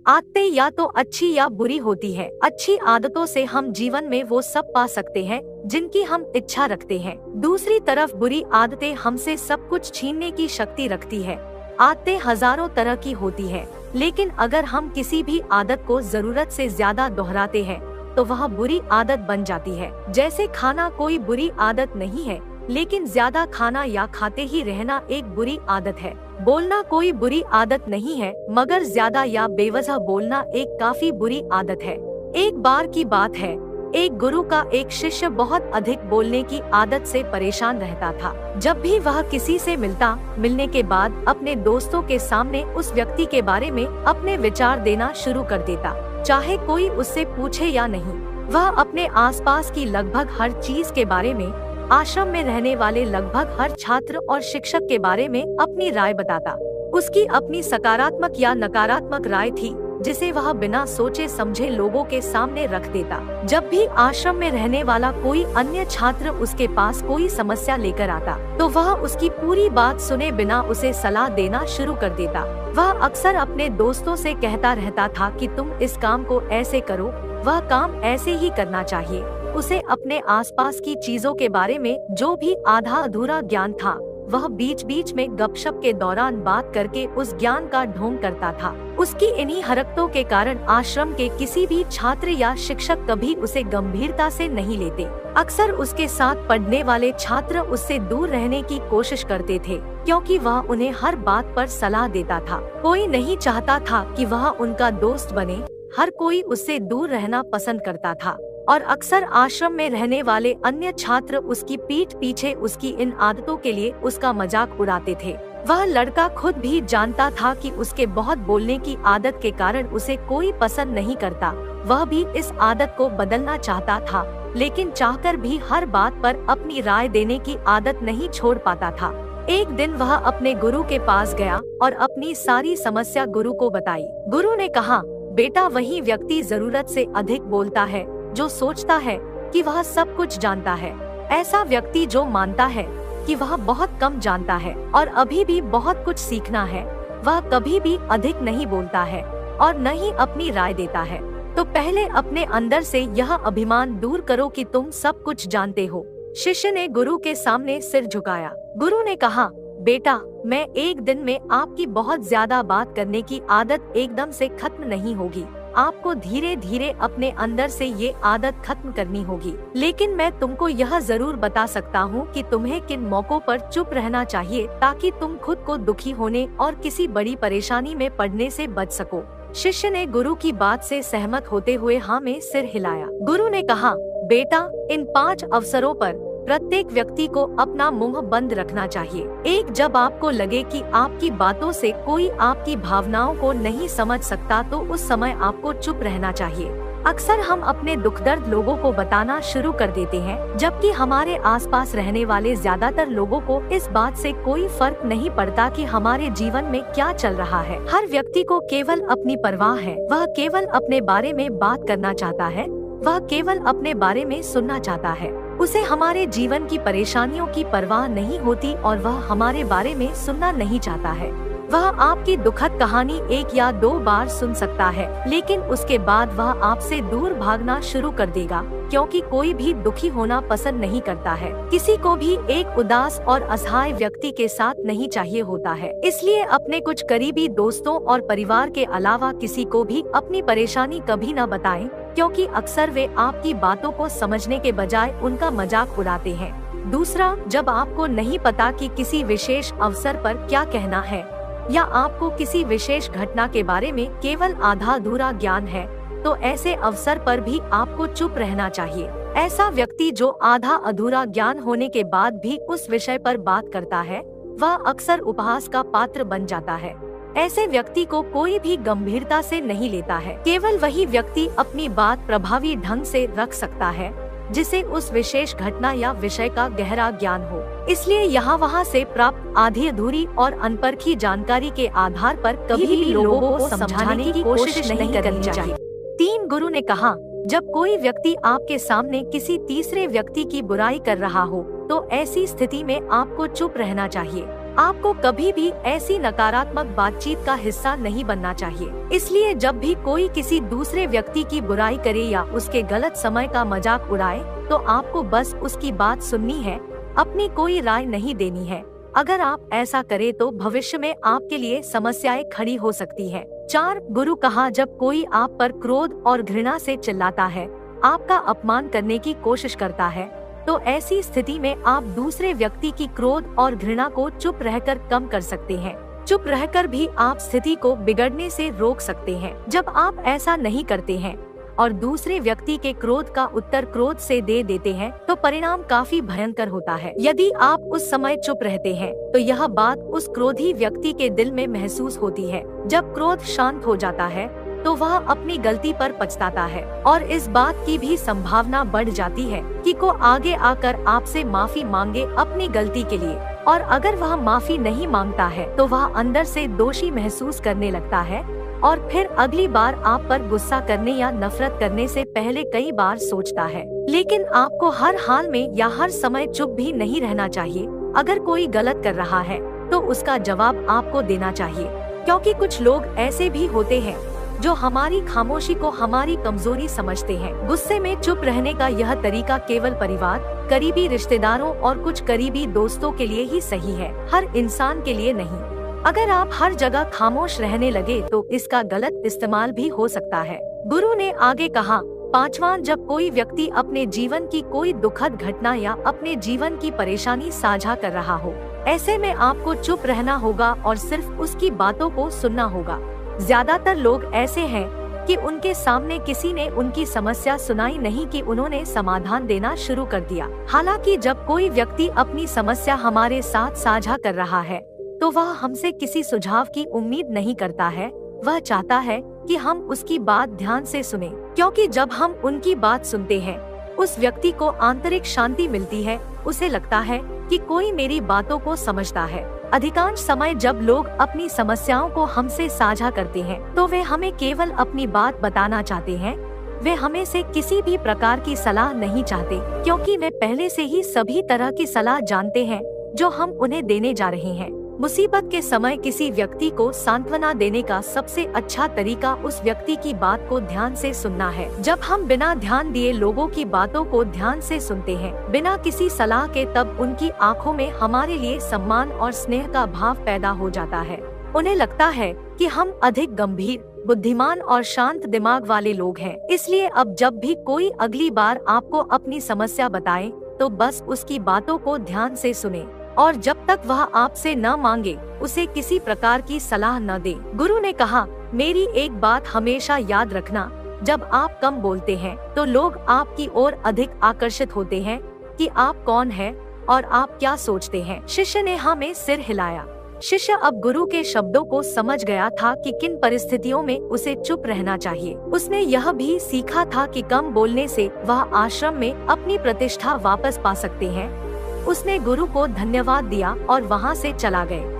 आदतें या तो अच्छी या बुरी होती है। अच्छी आदतों से हम जीवन में वो सब पा सकते हैं जिनकी हम इच्छा रखते हैं। दूसरी तरफ बुरी आदतें हमसे सब कुछ छीनने की शक्ति रखती है। आदतें हजारों तरह की होती है, लेकिन अगर हम किसी भी आदत को जरूरत से ज्यादा दोहराते हैं तो वह बुरी आदत बन जाती है। जैसे खाना कोई बुरी आदत नहीं है, लेकिन ज्यादा खाना या खाते ही रहना एक बुरी आदत है। बोलना कोई बुरी आदत नहीं है, मगर ज्यादा या बेवजह बोलना एक काफी बुरी आदत है। एक बार की बात है, एक गुरु का एक शिष्य बहुत अधिक बोलने की आदत से परेशान रहता था। जब भी वह किसी से मिलने के बाद अपने दोस्तों के सामने उस व्यक्ति के बारे में अपने विचार देना शुरू कर देता, चाहे कोई उससे पूछे या नहीं। वह अपने आसपास की लगभग हर चीज के बारे में, आश्रम में रहने वाले लगभग हर छात्र और शिक्षक के बारे में अपनी राय बताता। उसकी अपनी सकारात्मक या नकारात्मक राय थी, जिसे वह बिना सोचे समझे लोगों के सामने रख देता। जब भी आश्रम में रहने वाला कोई अन्य छात्र उसके पास कोई समस्या लेकर आता, तो वह उसकी पूरी बात सुने बिना उसे सलाह देना शुरू कर देता। वह अक्सर अपने दोस्तों से कहता रहता था कि तुम इस काम को ऐसे करो, वह काम ऐसे ही करना चाहिए। उसे अपने आसपास की चीजों के बारे में जो भी आधा अधूरा ज्ञान था, वह बीच बीच में गपशप के दौरान बात करके उस ज्ञान का ढोंग करता था। उसकी इन्हीं हरकतों के कारण आश्रम के किसी भी छात्र या शिक्षक कभी उसे गंभीरता से नहीं लेते। अक्सर उसके साथ पढ़ने वाले छात्र उससे दूर रहने की कोशिश करते थे, क्योंकि वह उन्हें हर बात पर सलाह देता था। कोई नहीं चाहता था कि वह उनका दोस्त बने, हर कोई उससे दूर रहना पसंद करता था। और अक्सर आश्रम में रहने वाले अन्य छात्र उसकी पीठ पीछे उसकी इन आदतों के लिए उसका मजाक उड़ाते थे। वह लड़का खुद भी जानता था कि उसके बहुत बोलने की आदत के कारण उसे कोई पसंद नहीं करता। वह भी इस आदत को बदलना चाहता था, लेकिन चाहकर भी हर बात पर अपनी राय देने की आदत नहीं छोड़ पाता था। एक दिन वह अपने गुरु के पास गया और अपनी सारी समस्या गुरु को बताई। गुरु ने कहा, बेटा, वही व्यक्ति जरूरत से अधिक बोलता है जो सोचता है कि वह सब कुछ जानता है। ऐसा व्यक्ति जो मानता है कि वह बहुत कम जानता है और अभी भी बहुत कुछ सीखना है, वह कभी भी अधिक नहीं बोलता है और न ही अपनी राय देता है। तो पहले अपने अंदर से यह अभिमान दूर करो कि तुम सब कुछ जानते हो। शिष्य ने गुरु के सामने सिर झुकाया। गुरु ने कहा, बेटा, मैं एक दिन में आपकी बहुत ज्यादा बात करने की आदत एकदम से खत्म नहीं होगी। आपको धीरे धीरे अपने अंदर से ये आदत खत्म करनी होगी। लेकिन मैं तुमको यह जरूर बता सकता हूँ कि तुम्हें किन मौकों पर चुप रहना चाहिए, ताकि तुम खुद को दुखी होने और किसी बड़ी परेशानी में पड़ने से बच सको। शिष्य ने गुरु की बात से सहमत होते हुए हाँ में सिर हिलाया। गुरु ने कहा, बेटा, इन 5 अवसरों पर प्रत्येक व्यक्ति को अपना मुंह बंद रखना चाहिए। एक, जब आपको लगे कि आपकी बातों से कोई आपकी भावनाओं को नहीं समझ सकता, तो उस समय आपको चुप रहना चाहिए। अक्सर हम अपने दुख दर्द लोगों को बताना शुरू कर देते हैं, जबकि हमारे आसपास रहने वाले ज्यादातर लोगों को इस बात से कोई फर्क नहीं पड़ता कि हमारे जीवन में क्या चल रहा है। हर व्यक्ति को केवल अपनी परवाह है। वह केवल अपने बारे में बात करना चाहता है, वह केवल अपने बारे में सुनना चाहता है। उसे हमारे जीवन की परेशानियों की परवाह नहीं होती और वह हमारे बारे में सुनना नहीं चाहता है। वह आपकी दुखद कहानी 1 या 2 बार सुन सकता है, लेकिन उसके बाद वह आपसे दूर भागना शुरू कर देगा, क्योंकि कोई भी दुखी होना पसंद नहीं करता है। किसी को भी एक उदास और असहाय व्यक्ति के साथ नहीं चाहिए होता है। इसलिए अपने कुछ करीबी दोस्तों और परिवार के अलावा किसी को भी अपनी परेशानी कभी न बताएं, क्योंकि अक्सर वे आपकी बातों को समझने के बजाय उनका मजाक उड़ाते हैं। दूसरा, जब आपको नहीं पता कि किसी विशेष अवसर पर क्या कहना है, या आपको किसी विशेष घटना के बारे में केवल आधा अधूरा ज्ञान है, तो ऐसे अवसर पर भी आपको चुप रहना चाहिए। ऐसा व्यक्ति जो आधा अधूरा ज्ञान होने के बाद भी उस विषय पर बात करता है, वह अक्सर उपहास का पात्र बन जाता है। ऐसे व्यक्ति को कोई भी गंभीरता से नहीं लेता है। केवल वही व्यक्ति अपनी बात प्रभावी ढंग से रख सकता है, जिसे उस विशेष घटना या विषय का गहरा ज्ञान हो। इसलिए यहाँ वहाँ से प्राप्त आधी अधूरी और अनपरखी जानकारी के आधार पर कभी भी लोगों को समझाने की कोशिश नहीं करनी चाहिए। 3, गुरु ने कहा, जब कोई व्यक्ति आपके सामने किसी तीसरे व्यक्ति की बुराई कर रहा हो, तो ऐसी स्थिति में आपको चुप रहना चाहिए। आपको कभी भी ऐसी नकारात्मक बातचीत का हिस्सा नहीं बनना चाहिए। इसलिए जब भी कोई किसी दूसरे व्यक्ति की बुराई करे या उसके गलत समय का मजाक उड़ाए, तो आपको बस उसकी बात सुननी है, अपनी कोई राय नहीं देनी है। अगर आप ऐसा करें तो भविष्य में आपके लिए समस्याएं खड़ी हो सकती है। 4 गुरु कहा, जब कोई आप पर क्रोध और घृणा से चिल्लाता है, आपका अपमान करने की कोशिश करता है, तो ऐसी स्थिति में आप दूसरे व्यक्ति की क्रोध और घृणा को चुप रहकर कम कर सकते हैं। चुप रहकर भी आप स्थिति को बिगड़ने से रोक सकते हैं। जब आप ऐसा नहीं करते हैं और दूसरे व्यक्ति के क्रोध का उत्तर क्रोध से दे देते हैं, तो परिणाम काफी भयंकर होता है। यदि आप उस समय चुप रहते हैं, तो यह बात उस क्रोधी व्यक्ति के दिल में महसूस होती है। जब क्रोध शांत हो जाता है, तो वह अपनी गलती पर पछताता है और इस बात की भी संभावना बढ़ जाती है कि को आगे आकर आपसे माफी मांगे अपनी गलती के लिए। और अगर वह माफी नहीं मांगता है, तो वह अंदर से दोषी महसूस करने लगता है और फिर अगली बार आप पर गुस्सा करने या नफरत करने से पहले कई बार सोचता है। लेकिन आपको हर हाल में या हर समय चुप भी नहीं रहना चाहिए। अगर कोई गलत कर रहा है, तो उसका जवाब आपको देना चाहिए, क्योंकि कुछ लोग ऐसे भी होते हैं जो हमारी खामोशी को हमारी कमजोरी समझते हैं। गुस्से में चुप रहने का यह तरीका केवल परिवार, करीबी रिश्तेदारों और कुछ करीबी दोस्तों के लिए ही सही है, हर इंसान के लिए नहीं। अगर आप हर जगह खामोश रहने लगे, तो इसका गलत इस्तेमाल भी हो सकता है। गुरु ने आगे कहा, 5वां, जब कोई व्यक्ति अपने जीवन की कोई दुखद घटना या अपने जीवन की परेशानी साझा कर रहा हो, ऐसे में आपको चुप रहना होगा और सिर्फ उसकी बातों को सुनना होगा। ज्यादातर लोग ऐसे हैं कि उनके सामने किसी ने उनकी समस्या सुनाई नहीं कि उन्होंने समाधान देना शुरू कर दिया। हालांकि जब कोई व्यक्ति अपनी समस्या हमारे साथ साझा कर रहा है, तो वह हमसे किसी सुझाव की उम्मीद नहीं करता है। वह चाहता है कि हम उसकी बात ध्यान से सुनें, क्योंकि जब हम उनकी बात सुनते हैं, उस व्यक्ति को आंतरिक शांति मिलती है। उसे लगता है कि कोई मेरी बातों को समझता है। अधिकांश समय जब लोग अपनी समस्याओं को हमसे साझा करते हैं, तो वे हमें केवल अपनी बात बताना चाहते हैं। वे हमें से किसी भी प्रकार की सलाह नहीं चाहते, क्योंकि वे पहले से ही सभी तरह की सलाह जानते हैं जो हम उन्हें देने जा रहे हैं। मुसीबत के समय किसी व्यक्ति को सांत्वना देने का सबसे अच्छा तरीका उस व्यक्ति की बात को ध्यान से सुनना है। जब हम बिना ध्यान दिए लोगों की बातों को ध्यान से सुनते हैं, बिना किसी सलाह के, तब उनकी आंखों में हमारे लिए सम्मान और स्नेह का भाव पैदा हो जाता है। उन्हें लगता है कि हम अधिक गंभीर, बुद्धिमान और शांत दिमाग वाले लोग हैं। इसलिए अब जब भी कोई अगली बार आपको अपनी समस्या बताए, तो बस उसकी बातों को ध्यान से सुने और जब तक वह आपसे न मांगे, उसे किसी प्रकार की सलाह न दे। गुरु ने कहा, मेरी एक बात हमेशा याद रखना, जब आप कम बोलते हैं, तो लोग आपकी ओर अधिक आकर्षित होते हैं कि आप कौन हैं और आप क्या सोचते हैं। शिष्य ने हाँ में सिर हिलाया। शिष्य अब गुरु के शब्दों को समझ गया था कि किन परिस्थितियों में उसे चुप रहना चाहिए। उसने यह भी सीखा था कि कम बोलने से वह आश्रम में अपनी प्रतिष्ठा वापस पा सकते हैं। उसने गुरु को धन्यवाद दिया और वहाँ से चला गया।